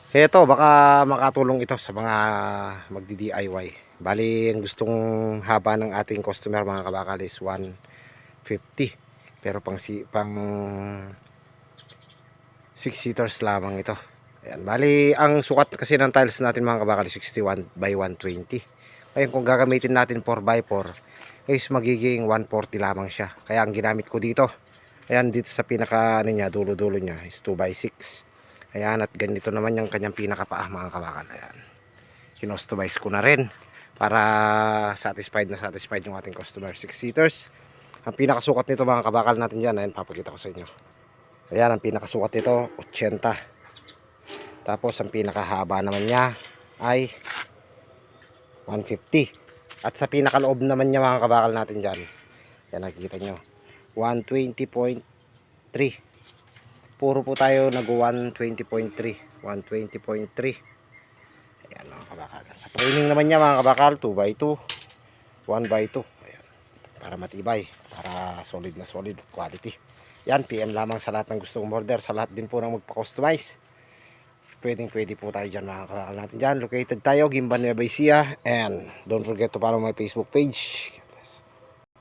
Heto, baka makatulong ito sa mga magdi-DIY. Bali, ang gustong haba ng ating customer mga kabakal is 150. Pero pang 6 seaters lamang ito. Ayan, bali, ang sukat kasi ng tiles natin mga kabakal is 61 by 120. Ngayon kung gagamitin natin 4x4 is magiging 140 lamang siya. Kaya ang ginamit ko dito, ayan, dito sa pinaka ano niya, dulo-dulo niya is 2x6. Ayan, at ganito naman yung kanyang pinakapaa mga kabakal. Ayan, kinostomize ko na rin para satisfied na satisfied yung ating customer. 6 seaters. Ang pinakasukat nito mga kabakal natin dyan, ayan, papakita ko sa inyo. Ayan, ang pinakasukat nito 80. Tapos ang pinakahaba naman niya ay 150. At sa pinakaloob naman niya mga kabakal natin dyan, yan, nakikita nyo, 120.3. Puro po tayo nag 120.3. 120.3. Ayan mga kabakal. Sa training naman niya mga kabakal, 2x2, 1x2. Ayan, para matibay, para solid na solid quality. Yan, PM lamang sa lahat ng gustong order, sa lahat din po ng magpa-customize. Pwede po tayo dyan mga kabakal natin dyan. Located tayo, Gimban, Nueva Ecija. And don't forget to follow my Facebook page.